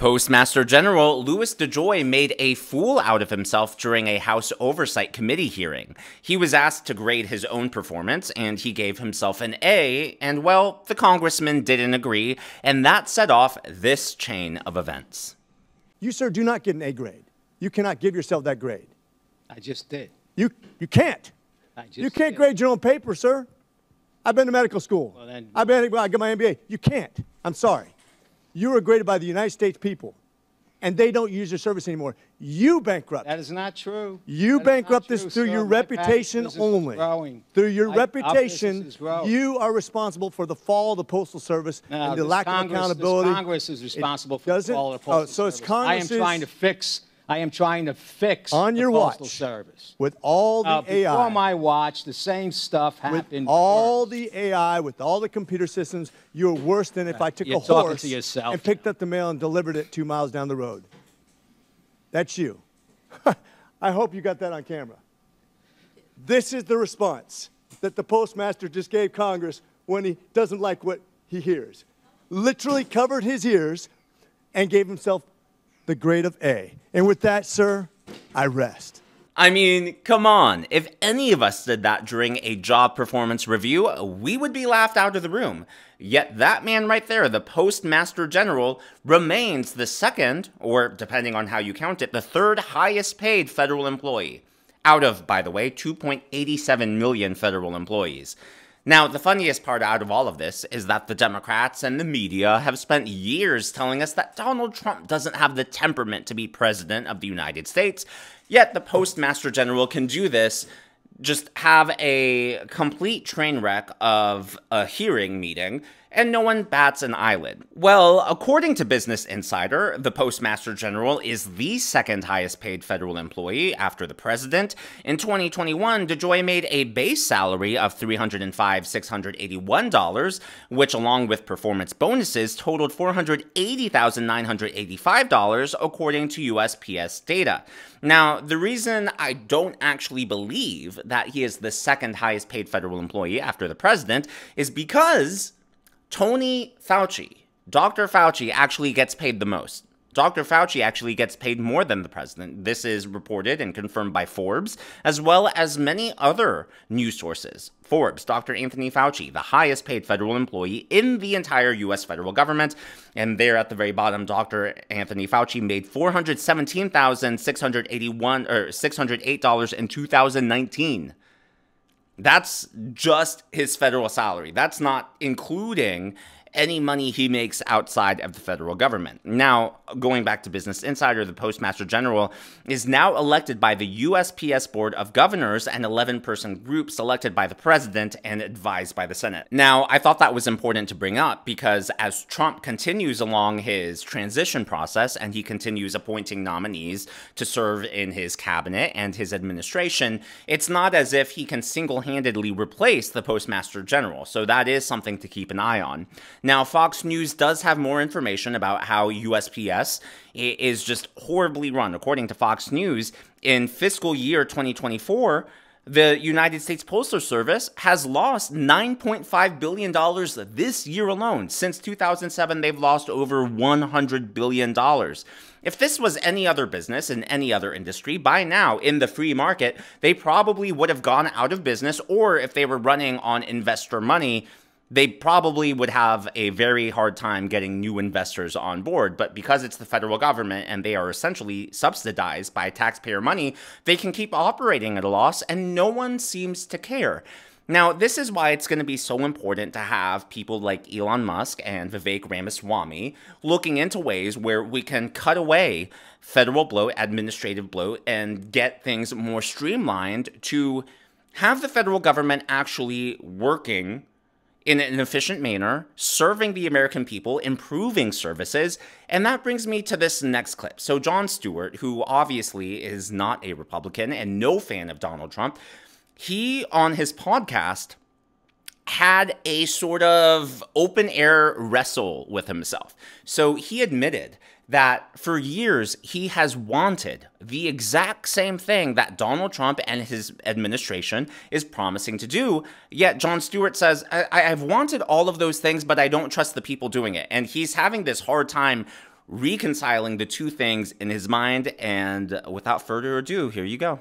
Postmaster General Louis DeJoy made a fool out of himself during a House Oversight Committee hearing. He was asked to grade his own performance, and he gave himself an A, and well, the congressman didn't agree, and that set off this chain of events. You, sir, do not get an A grade. You cannot give yourself that grade. I just did. You can't. You can't grade your own paper, sir. I've been to medical school. Well, then, I got my MBA. You can't. I'm sorry. You were graded by the United States people, and they don't use your service anymore. You bankrupt. That is not true. You bankrupt this through your reputation only. Through your reputation, you are responsible for the fall of the Postal Service and the lack of accountability. This Congress is responsible for the fall of the Postal Service. So it's Congress. I am trying to fix on your the Postal watch, Service. With all the AI. Before my watch, the same stuff happened. With all the AI, with all the computer systems, you're worse than if I took a horse and picked up the mail and delivered it 2 miles down the road. That's you. I hope you got that on camera. This is the response that the postmaster just gave Congress when he doesn't like what he hears. Literally covered his ears and gave himself the grade of A. And with that, sir, I rest. I mean, come on. If any of us did that during a job performance review, we would be laughed out of the room. Yet that man right there, the Postmaster General, remains the second, or depending on how you count it, the third highest paid federal employee. Out of, by the way, 2.87 million federal employees. Now, the funniest part out of all of this is that the Democrats and the media have spent years telling us that Donald Trump doesn't have the temperament to be president of the United States, yet the Postmaster General can do this, just have a complete train wreck of a hearing meeting, and no one bats an eyelid. Well, according to Business Insider, the Postmaster General is the second highest paid federal employee after the president. In 2021, DeJoy made a base salary of $305,681, which along with performance bonuses totaled $480,985 according to USPS data. Now, the reason I don't actually believe that he is the second highest paid federal employee after the president is because Tony Fauci, Dr. Fauci, actually gets paid the most. Dr. Fauci actually gets paid more than the president. This is reported and confirmed by Forbes, as well as many other news sources. Forbes, Dr. Anthony Fauci, the highest paid federal employee in the entire U.S. federal government. And there at the very bottom, Dr. Anthony Fauci made $417,608 in 2019. That's just his federal salary. That's not including any money he makes outside of the federal government. Now, going back to Business Insider, the Postmaster General is now elected by the USPS Board of Governors, an 11-person group selected by the president and advised by the Senate. Now, I thought that was important to bring up because as Trump continues along his transition process and he continues appointing nominees to serve in his cabinet and his administration, it's not as if he can single-handedly replace the Postmaster General. So that is something to keep an eye on. Now, Fox News does have more information about how USPS is just horribly run. According to Fox News, in fiscal year 2024, the United States Postal Service has lost $9.5 billion this year alone. Since 2007, they've lost over $100 billion. If this was any other business in any other industry, by now, in the free market, they probably would have gone out of business, or if they were running on investor money, they probably would have a very hard time getting new investors on board. But because it's the federal government and they are essentially subsidized by taxpayer money, they can keep operating at a loss and no one seems to care. Now, this is why it's going to be so important to have people like Elon Musk and Vivek Ramaswamy looking into ways where we can cut away federal bloat, administrative bloat, and get things more streamlined to have the federal government actually working in an efficient manner, serving the American people, improving services. And that brings me to this next clip. So Jon Stewart, who obviously is not a Republican and no fan of Donald Trump, he, on his podcast, had a sort of open-air wrestle with himself. So he admitted that for years he has wanted the exact same thing that Donald Trump and his administration is promising to do. Yet Jon Stewart says, I've wanted all of those things, but I don't trust the people doing it. And he's having this hard time reconciling the two things in his mind. And without further ado, here you go.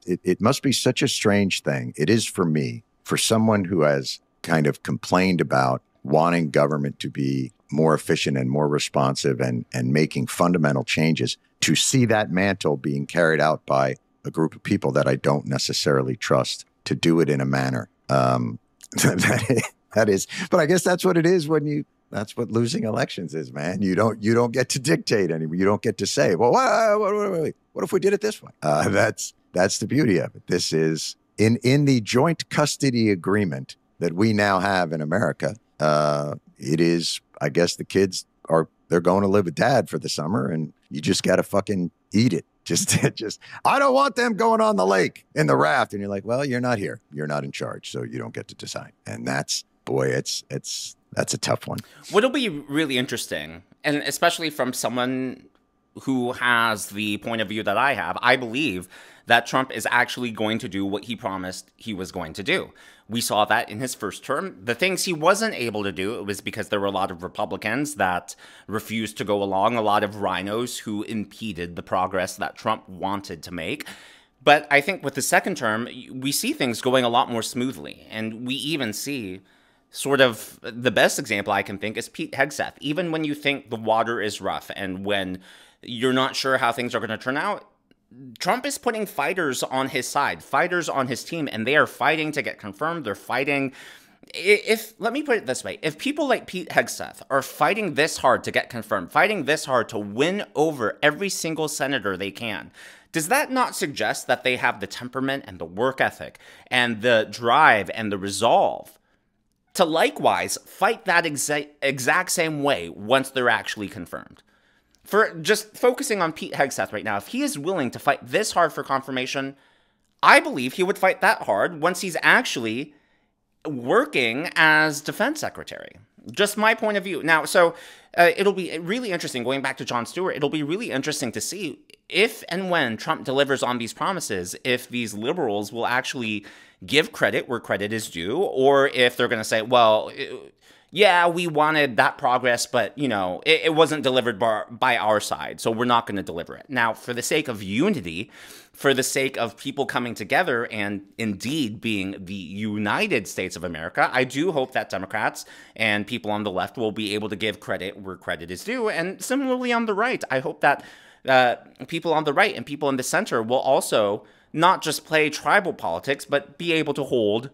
It must be such a strange thing. It is for me, for someone who has kind of complained about wanting government to be more efficient and more responsive and making fundamental changes, to see that mantle being carried out by a group of people that I don't necessarily trust to do it in a manner. That is, but I guess that's what it is when that's what losing elections is, man. You don't get to dictate anymore. You don't get to say, well, what if we did it this way? That's the beauty of it. This is in the joint custody agreement that we now have in America. It is, I guess the kids they're going to live with dad for the summer, and you just got to fucking eat it. Just, I don't want them going on the lake in the raft. And you're like, well, you're not here. You're not in charge. So you don't get to decide. And that's a tough one. What'll be really interesting, and especially from someone who has the point of view that I have, I believe that Trump is actually going to do what he promised he was going to do. We saw that in his first term. The things he wasn't able to do, it was because there were a lot of Republicans that refused to go along, a lot of rhinos who impeded the progress that Trump wanted to make. But I think with the second term, we see things going a lot more smoothly. And we even see sort of the best example I can think is Pete Hegseth. Even when you think the water is rough and when you're not sure how things are going to turn out, Trump is putting fighters on his side, fighters on his team, and they are fighting to get confirmed. They're fighting. Let me put it this way. If people like Pete Hegseth are fighting this hard to get confirmed, fighting this hard to win over every single senator they can, does that not suggest that they have the temperament and the work ethic and the drive and the resolve to likewise fight that exact same way once they're actually confirmed? For just focusing on Pete Hegseth right now, if he is willing to fight this hard for confirmation, I believe he would fight that hard once he's actually working as defense secretary. Just my point of view. Now, so it'll be really interesting, going back to Jon Stewart, it'll be really interesting to see if and when Trump delivers on these promises, if these liberals will actually give credit where credit is due, or if they're going to say, well, yeah, we wanted that progress, but, you know, it wasn't delivered by our side, so we're not going to deliver it. Now, for the sake of unity, for the sake of people coming together and indeed being the United States of America, I do hope that Democrats and people on the left will be able to give credit where credit is due. And similarly on the right, I hope that people on the right and people in the center will also not just play tribal politics, but be able to hold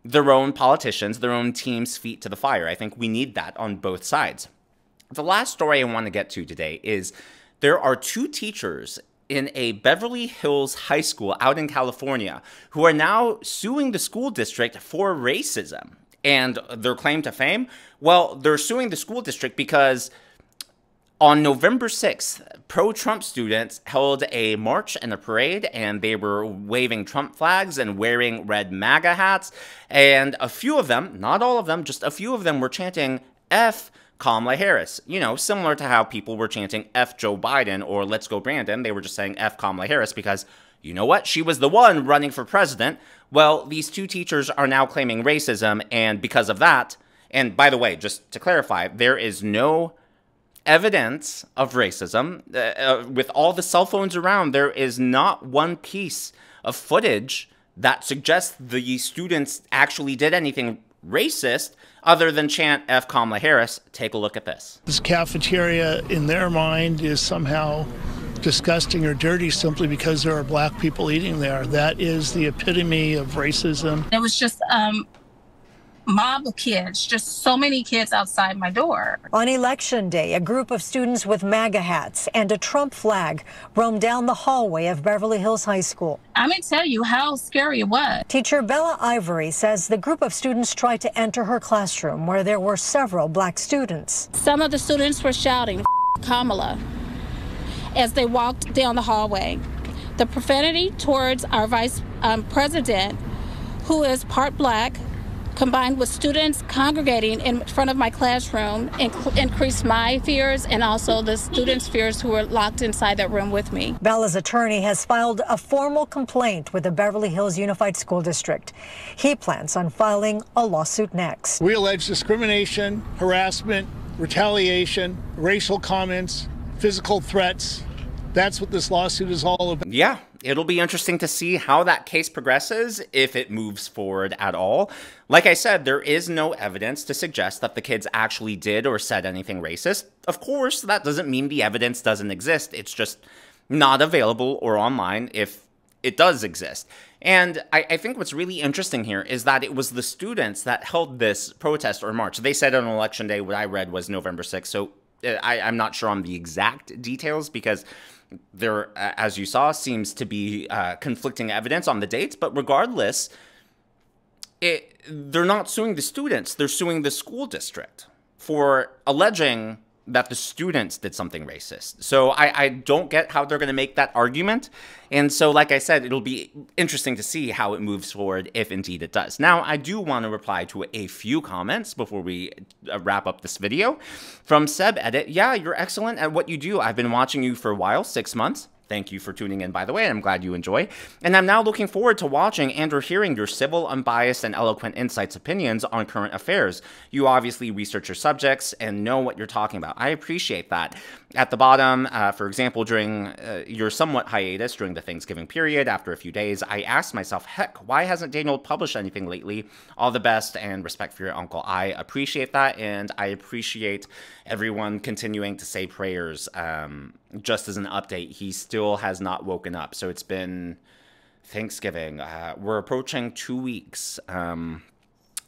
their own politicians, their own team's feet to the fire. I think we need that on both sides. The last story I want to get to today is there are two teachers in a Beverly Hills high school out in California who are now suing the school district for racism. And their claim to fame? Well, they're suing the school district because on November 6th, pro-Trump students held a march and a parade, and they were waving Trump flags and wearing red MAGA hats. And a few of them, not all of them, just a few of them were chanting F Kamala Harris. You know, similar to how people were chanting F Joe Biden or Let's Go Brandon. They were just saying F Kamala Harris because, you know what, she was the one running for president. Well, these two teachers are now claiming racism, and because of that, and by the way, just to clarify, there is no evidence of racism. With all the cell phones around, there is not one piece of footage that suggests the students actually did anything racist other than chant F Kamala Harris. Take a look at this. This cafeteria, in their mind, is somehow disgusting or dirty simply because there are black people eating there. That is the epitome of racism. It was just mob of kids, just so many kids outside my door. On Election Day, a group of students with MAGA hats and a Trump flag roamed down the hallway of Beverly Hills High School. I'm going to tell you how scary it was. Teacher Bella Ivory says the group of students tried to enter her classroom where there were several black students. Some of the students were shouting Kamala as they walked down the hallway. The profanity towards our vice president, who is part black, combined with students congregating in front of my classroom, increased my fears and also the students' fears who were locked inside that room with me. Bella's attorney has filed a formal complaint with the Beverly Hills Unified School District. He plans on filing a lawsuit next. We allege discrimination, harassment, retaliation, racial comments, physical threats. That's what this lawsuit is all about. Yeah, it'll be interesting to see how that case progresses, if it moves forward at all. Like I said, there is no evidence to suggest that the kids actually did or said anything racist. Of course, that doesn't mean the evidence doesn't exist. It's just not available or online if it does exist. And I think what's really interesting here is that it was the students that held this protest or march. They said on election day, what I read was November 6th. So I'm not sure on the exact details because there, as you saw, seems to be conflicting evidence on the dates. But regardless, they're not suing the students. They're suing the school district for alleging that the students did something racist. So I don't get how they're going to make that argument. And so, like I said, it'll be interesting to see how it moves forward, if indeed it does. Now, I do want to reply to a few comments before we wrap up this video. From Seb Edit, yeah, you're excellent at what you do. I've been watching you for a while, 6 months. Thank you for tuning in, by the way. I'm glad you enjoy. And I'm now looking forward to watching and or hearing your civil, unbiased, and eloquent insights, opinions on current affairs. You obviously research your subjects and know what you're talking about. I appreciate that. At the bottom, for example, during your somewhat hiatus during the Thanksgiving period, after a few days, I asked myself, heck, why hasn't Daniel published anything lately? All the best and respect for your uncle. I appreciate that, and I appreciate everyone continuing to say prayers. Just as an update, he still has not woken up. So it's been Thanksgiving. We're approaching 2 weeks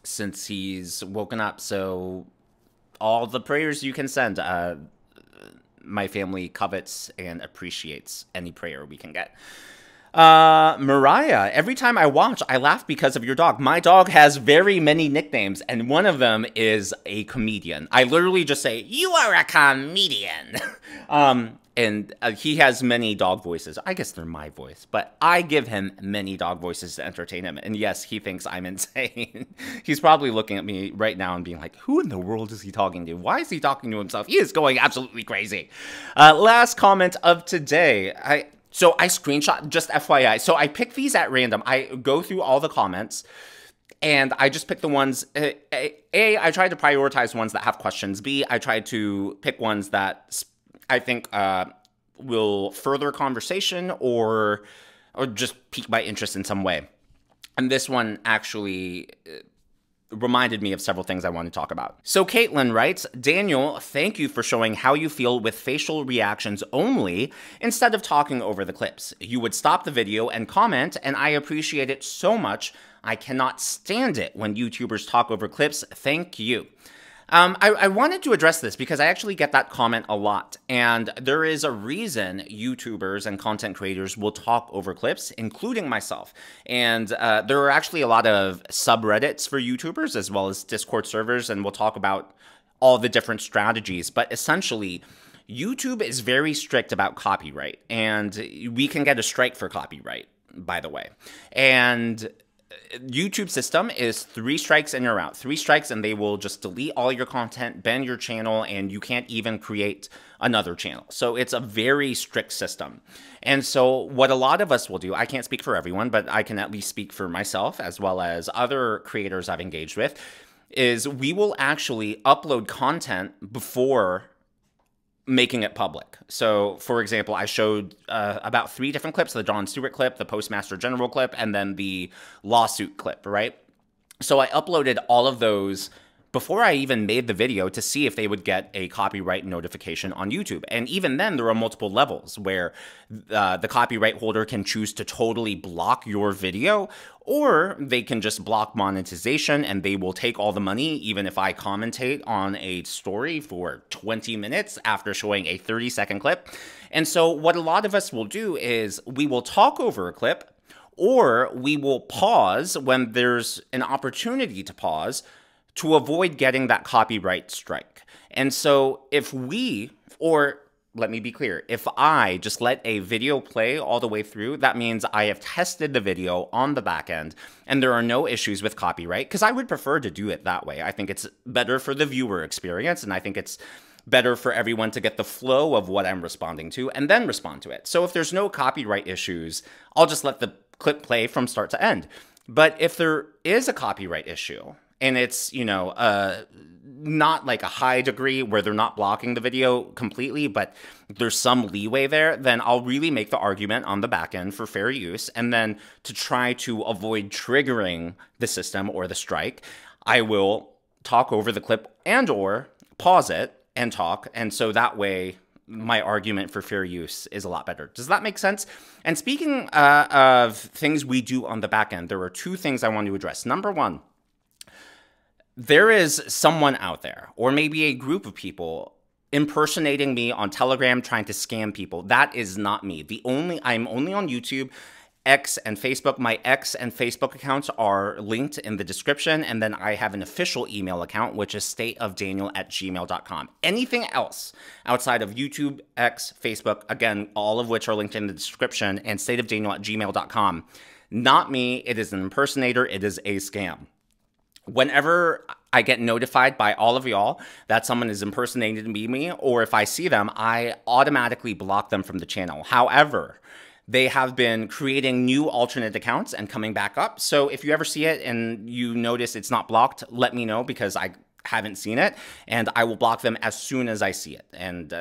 since he's woken up. So all the prayers you can send, my family covets and appreciates any prayer we can get. Mariah, every time I watch, I laugh because of your dog. My dog has very many nicknames, and one of them is a comedian. I literally just say, you are a comedian. And he has many dog voices. I guess they're my voice, but I give him many dog voices to entertain him. And yes, he thinks I'm insane. He's probably looking at me right now and being like, who in the world is he talking to? Why is he talking to himself? He is going absolutely crazy. Last comment of today. So I screenshot, just FYI. So I pick these at random. I go through all the comments, and I just pick the ones, I try to prioritize ones that have questions. B, I try to pick ones that I think will further conversation or just pique my interest in some way. And this one actually reminded me of several things I want to talk about. So Caitlin writes, Daniel, thank you for showing how you feel with facial reactions only instead of talking over the clips. You would stop the video and comment, and I appreciate it so much. I cannot stand it when YouTubers talk over clips. Thank you. I wanted to address this because I actually get that comment a lot, and there is a reason YouTubers and content creators will talk over clips, including myself. And there are actually a lot of subreddits for YouTubers as well as Discord servers, and we'll talk about all the different strategies. But essentially, YouTube is very strict about copyright, and we can get a strike for copyright, by the way. And YouTube system is 3 strikes and you're out. 3 strikes and they will just delete all your content, ban your channel, and you can't even create another channel. So it's a very strict system. And so what a lot of us will do, I can't speak for everyone, but I can at least speak for myself as well as other creators I've engaged with, is we will actually upload content before making it public. So, for example, I showed about 3 different clips, the Jon Stewart clip, the Postmaster General clip, and then the lawsuit clip, right? So I uploaded all of those before I even made the video to see if they would get a copyright notification on YouTube. And even then, there are multiple levels where the copyright holder can choose to totally block your video, or they can just block monetization and they will take all the money, even if I commentate on a story for 20 minutes after showing a 30-second clip. And so what a lot of us will do is we will talk over a clip, or we will pause when there's an opportunity to pause to avoid getting that copyright strike. And so if we, or let me be clear, if I just let a video play all the way through, that means I have tested the video on the back end and there are no issues with copyright, because I would prefer to do it that way. I think it's better for the viewer experience, and I think it's better for everyone to get the flow of what I'm responding to and then respond to it. So if there's no copyright issues, I'll just let the clip play from start to end. But if there is a copyright issue, and it's, you know, not like a high degree where they're not blocking the video completely, but there's some leeway there, then I'll really make the argument on the back end for fair use. And then to try to avoid triggering the system or the strike, I will talk over the clip and or pause it and talk. And so that way my argument for fair use is a lot better. Does that make sense? And speaking of things we do on the back end, there are two things I want to address. Number one, there is someone out there, or maybe a group of people, impersonating me on Telegram, trying to scam people. That is not me. I'm only on YouTube, X, and Facebook. My X and Facebook accounts are linked in the description, and then I have an official email account, which is stateofdaniel@gmail.com. Anything else outside of YouTube, X, Facebook, again, all of which are linked in the description, and stateofdaniel@gmail.com, not me. It is an impersonator. It is a scam. Whenever I get notified by all of y'all that someone is impersonating me, or if I see them, I automatically block them from the channel. However, they have been creating new alternate accounts and coming back up. So if you ever see it and you notice it's not blocked, let me know, because I haven't seen it, and I will block them as soon as I see it. And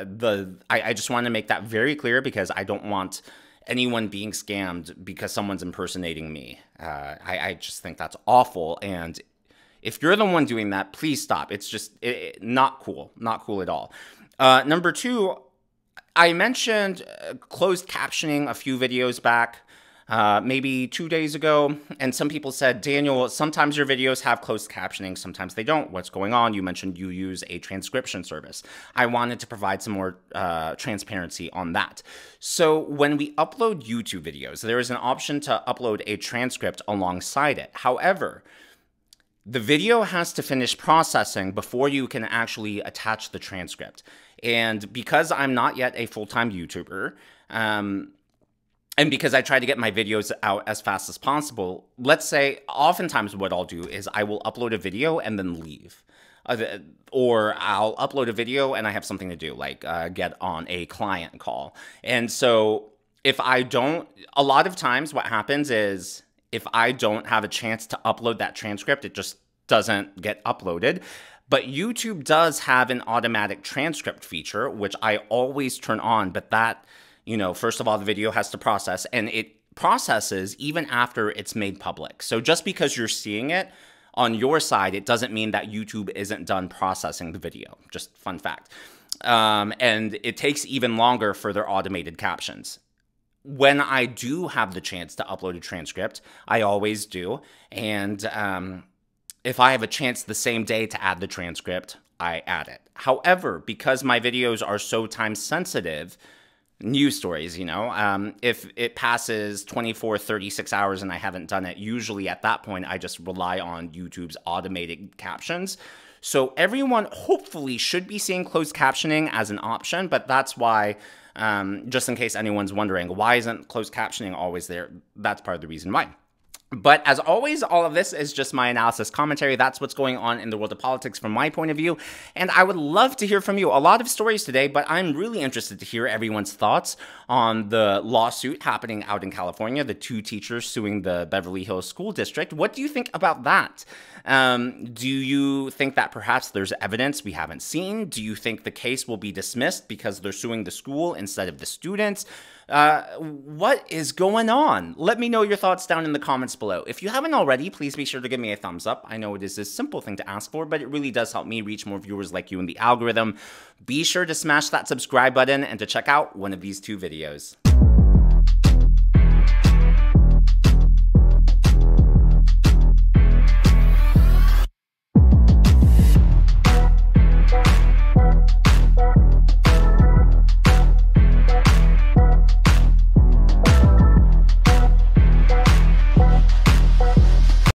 I just want to make that very clear, because I don't want anyone being scammed because someone's impersonating me. I just think that's awful, and if you're the one doing that, please stop. It's just not cool. Not cool at all. Number two, I mentioned closed captioning a few videos back, maybe 2 days ago, and some people said, Daniel, sometimes your videos have closed captioning, sometimes they don't. What's going on? You mentioned you use a transcription service. I wanted to provide some more transparency on that. So when we upload YouTube videos, there is an option to upload a transcript alongside it. However, the video has to finish processing before you can actually attach the transcript. And because I'm not yet a full-time YouTuber, and because I try to get my videos out as fast as possible, let's say oftentimes what I'll do is I will upload a video and then leave. Or I'll upload a video and I have something to do, like get on a client call. And so if I don't, a lot of times what happens is, if I don't have a chance to upload that transcript, it just doesn't get uploaded. But YouTube does have an automatic transcript feature, which I always turn on. But that, you know, first of all, the video has to process, and it processes even after it's made public. So just because you're seeing it on your side, it doesn't mean that YouTube isn't done processing the video. Just fun fact. And it takes even longer for their automated captions. When I do have the chance to upload a transcript, I always do. And if I have a chance the same day to add the transcript, I add it. However, because my videos are so time sensitive, news stories, you know, if it passes 24, 36 hours and I haven't done it, usually at that point, I just rely on YouTube's automated captions. So everyone hopefully should be seeing closed captioning as an option, but that's why, just in case anyone's wondering, why isn't closed captioning always there? That's part of the reason why. But as always, all of this is just my analysis commentary. That's what's going on in the world of politics from my point of view. And I would love to hear from you. A lot of stories today, but I'm really interested to hear everyone's thoughts on the lawsuit happening out in California, the 2 teachers suing the Beverly Hills School District. What do you think about that? Do you think that perhaps there's evidence we haven't seen? Do you think the case will be dismissed because they're suing the school instead of the students? What is going on? Let me know your thoughts down in the comments below. If you haven't already, please be sure to give me a thumbs up. I know it is a simple thing to ask for, but it really does help me reach more viewers like you in the algorithm. Be sure to smash that subscribe button and to check out one of these 2 videos.